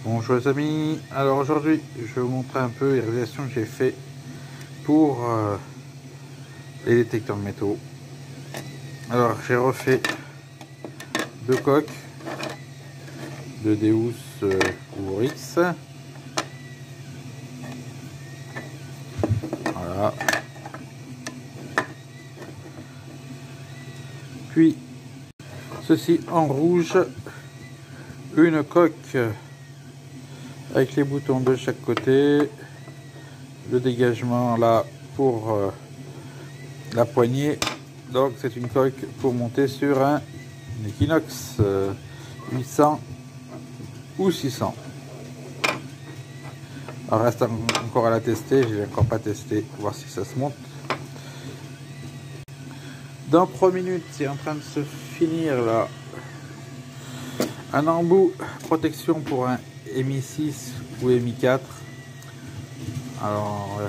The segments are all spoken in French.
Bonjour les amis, alors aujourd'hui je vais vous montrer un peu les réalisations que j'ai fait pour les détecteurs de métaux. Alors j'ai refait deux coques de Deus ou Oryx. Voilà. Puis ceci en rouge, une coque avec les boutons de chaque côté, le dégagement là pour la poignée. Donc c'est une coque pour monter sur un Equinox 800 ou 600. Alors reste encore à la tester, je l'ai encore pas testé, voir si ça se monte. Dans 3 minutes, c'est en train de se finir là. Un embout protection pour un Mi 6 ou Mi 4. Alors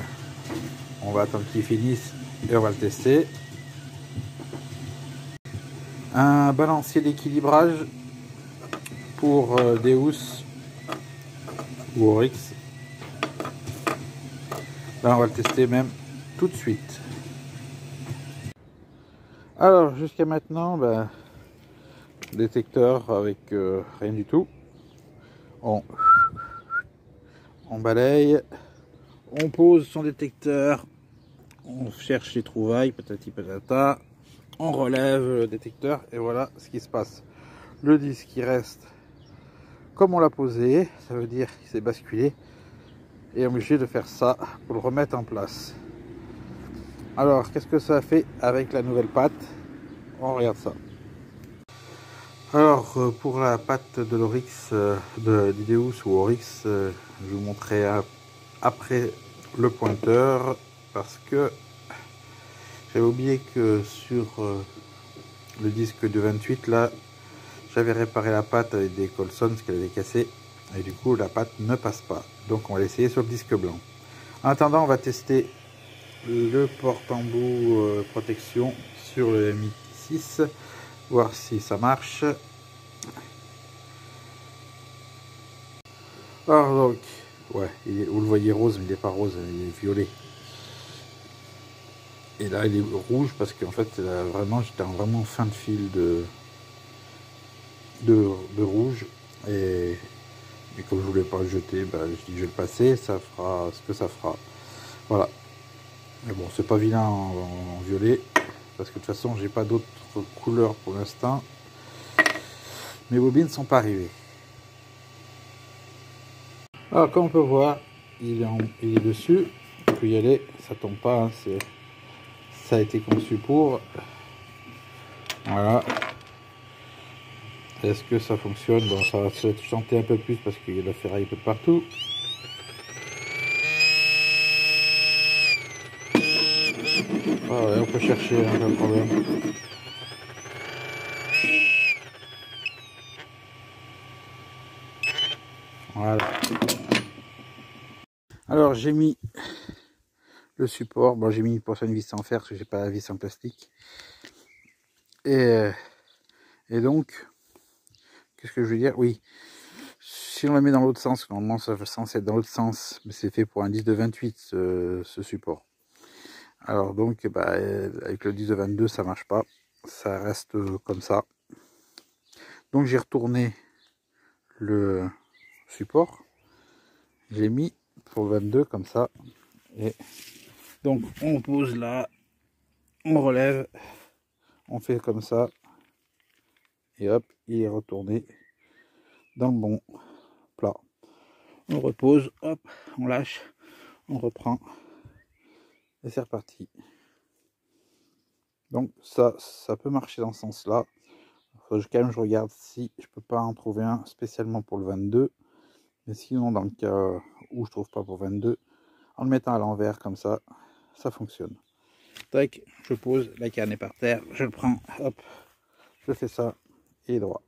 on va attendre qu'il finisse et on va le tester. Un balancier d'équilibrage pour Deus ou Oryx. Là on va le tester même tout de suite. Alors jusqu'à maintenant, détecteur avec rien du tout. On balaye, on pose son détecteur, on cherche les trouvailles, patati patata, on relève le détecteur et voilà ce qui se passe. Le disque qui reste comme on l'a posé, ça veut dire qu'il s'est basculé et on est obligé de faire ça pour le remettre en place. Alors qu'est-ce que ça fait avec la nouvelle patte? On regarde ça. Alors pour la patte de l'Oryx, de l'Ideus ou Oryx, je vous montrerai après le pointeur parce que j'avais oublié que sur le disque de 28 là, j'avais réparé la patte avec des Colson parce qu'elle avait cassé et du coup la patte ne passe pas. Donc on va l'essayer sur le disque blanc. En attendant, on va tester le porte-embout protection sur le Mi 6, voir si ça marche. Alors donc, ouais, vous le voyez rose, mais il n'est pas rose, il est violet. Et là, il est rouge parce qu'en fait, vraiment, j'étais en vraiment fin de fil de rouge. Et comme je voulais pas le jeter, je dis je vais le passer, ça fera ce que ça fera. Voilà. Mais bon, c'est pas vilain en violet parce que de toute façon, j'ai pas d'autres couleurs pour l'instant. Mes bobines ne sont pas arrivées. Alors, comme on peut voir, il est dessus. Il peut y aller, ça tombe pas. Hein, ça a été conçu pour. Voilà. Est-ce que ça fonctionne? Bon, ça va se chanter un peu plus parce qu'il y a de la ferraille un peu partout. Ah ouais, on peut chercher, hein, pas de problème. Voilà. Alors j'ai mis le support. Bon, j'ai mis pour ça une vis en fer parce que j'ai pas la vis en plastique. Et donc, qu'est-ce que je veux dire? Oui, si on la met dans l'autre sens, normalement ça va censé être dans l'autre sens, mais c'est fait pour un disque de 28 ce support. Alors donc, avec le disque de 22 ça marche pas, ça reste comme ça. Donc j'ai retourné le support, j'ai mis pour le 22 comme ça, et donc on pose là, on relève, on fait comme ça, et hop, il est retourné dans le bon plat. On repose, hop, on lâche, on reprend, et c'est reparti. Donc ça peut marcher dans ce sens là. Faut que je regarde si je peux pas en trouver un spécialement pour le 22, mais sinon dans le cas où je trouve pas pour 22, en le mettant à l'envers comme ça fonctionne. Tac, je pose, la canne est par terre, je le prends, hop, je fais ça et droit.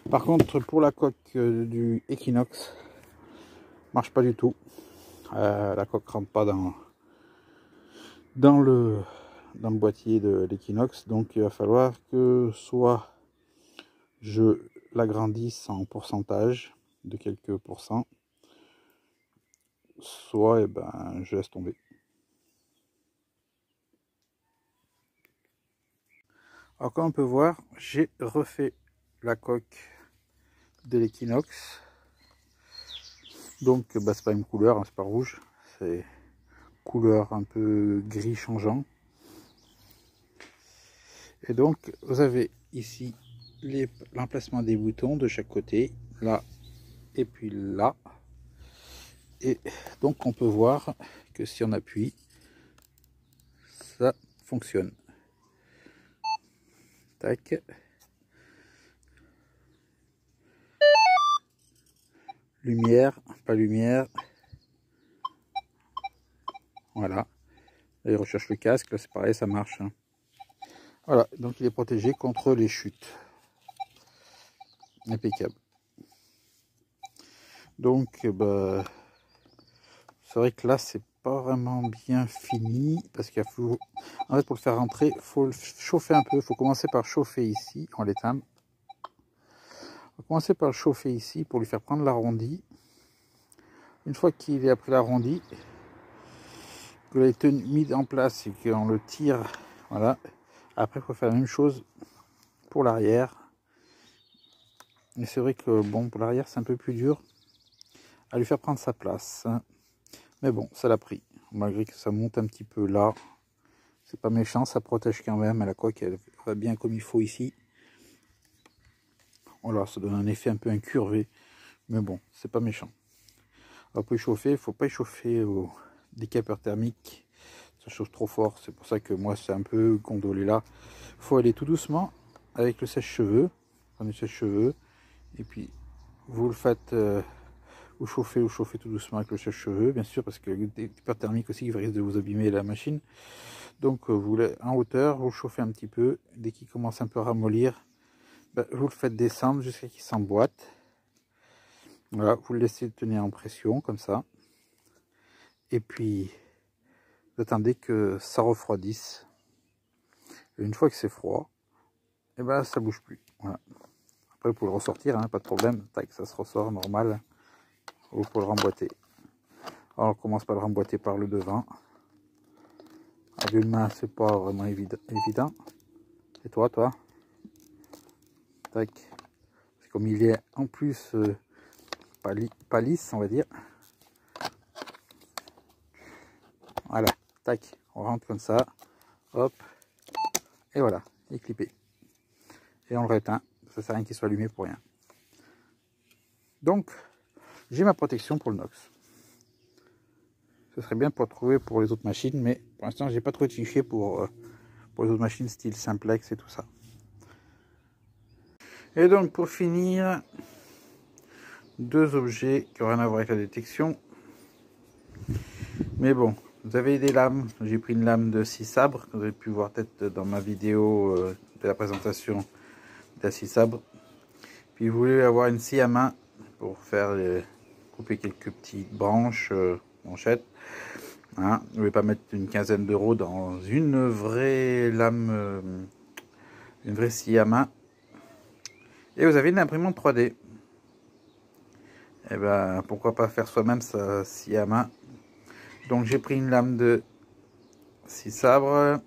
Par contre pour la coque du Equinox, marche pas du tout. La coque rentre pas dans le boîtier de l'Equinox, donc il va falloir que soit je l'agrandisse en pourcentage de quelques pourcents, soit eh ben, je laisse tomber. Alors comme on peut voir, j'ai refait la coque de l'Equinox. Donc bah, c'est pas une couleur, hein, c'est pas rouge, c'est couleur un peu gris changeant. Et donc vous avez ici l'emplacement des boutons de chaque côté, là et puis là. Et donc on peut voir que si on appuie, ça fonctionne. Tac. Lumière, pas lumière. Voilà. Là, il recherche le casque, là c'est pareil, ça marche. Hein. Voilà, donc il est protégé contre les chutes. Impeccable. Donc, bah, c'est vrai que là, c'est pas vraiment bien fini parce qu'il faut, en fait, pour le faire rentrer, il faut le chauffer un peu. Il faut commencer par chauffer ici, on l'éteint. On va commencer par le chauffer ici pour lui faire prendre l'arrondi. Une fois qu'il est pris l'arrondi, que l'on a mis en place et qu'on le tire, voilà. Après, il faut faire la même chose pour l'arrière. Mais c'est vrai que bon, pour l'arrière, c'est un peu plus dur à lui faire prendre sa place. Mais bon, ça l'a pris. Malgré que ça monte un petit peu là, c'est pas méchant, ça protège quand même. La coque, elle va bien comme il faut ici. Voilà, ça donne un effet un peu incurvé. Mais bon, c'est pas méchant. Alors pour y chauffer, il faut pas y chauffer au décapeur thermique. Ça chauffe trop fort. C'est pour ça que moi, c'est un peu gondolé là. Il faut aller tout doucement avec le sèche-cheveux. Prenez le sèche-cheveux. Et puis, vous le faites... vous chauffez tout doucement avec le sèche-cheveux, bien sûr, parce que le décapeur thermique aussi, il risque de vous abîmer la machine. Donc, vous voulez en hauteur, vous le chauffez un petit peu. Dès qu'il commence un peu à ramollir, ben, vous le faites descendre jusqu'à qu'il s'emboîte. Voilà, vous le laissez tenir en pression, comme ça. Et puis, vous attendez que ça refroidisse. Et une fois que c'est froid, et ben ça bouge plus. Voilà. Après, vous pouvez le ressortir, hein, pas de problème. Tac, ça se ressort normal. Vous pouvez le remboîter. Alors, on commence par le remboîter par le devant. À d'une main, c'est pas vraiment évident. Et toi tac. C'est comme il est en plus pas lisse, on va dire. Voilà, tac, on rentre comme ça. Hop. Et voilà, il est clippé. Et on le réteint. Ça sert à rien qu'il soit allumé pour rien. Donc, j'ai ma protection pour le Nox. Ce serait bien pour trouver pour les autres machines, mais pour l'instant, j'ai pas trouvé de fichier pour les autres machines style simplex et tout ça. Et donc, pour finir, deux objets qui n'ont rien à voir avec la détection. Mais bon, vous avez des lames. J'ai pris une lame de 6 sabres, que vous avez pu voir peut-être dans ma vidéo de la présentation de la 6 sabres. Puis vous voulez avoir une scie à main pour faire couper quelques petites branches, manchettes. Hein, vous ne voulez pas mettre une quinzaine d'euros dans une vraie lame, une vraie scie à main. Et vous avez une imprimante 3D. Et ben pourquoi pas faire soi-même sa scie à main. Donc j'ai pris une lame de 6 sabres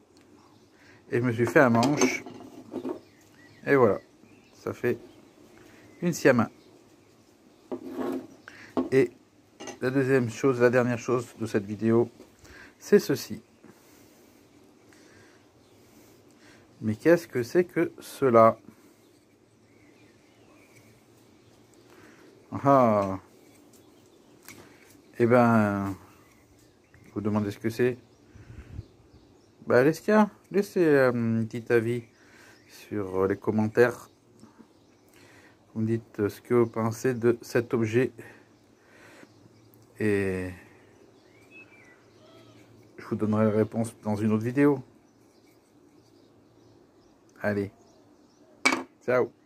et je me suis fait un manche. Et voilà, ça fait une scie à main. Et la deuxième chose, la dernière chose de cette vidéo, c'est ceci. Mais qu'est-ce que c'est que cela? Ah, et ben, vous demandez ce que c'est. Bah laissez un petit avis sur les commentaires. Vous me dites ce que vous pensez de cet objet. Et je vous donnerai la réponse dans une autre vidéo. Allez, ciao.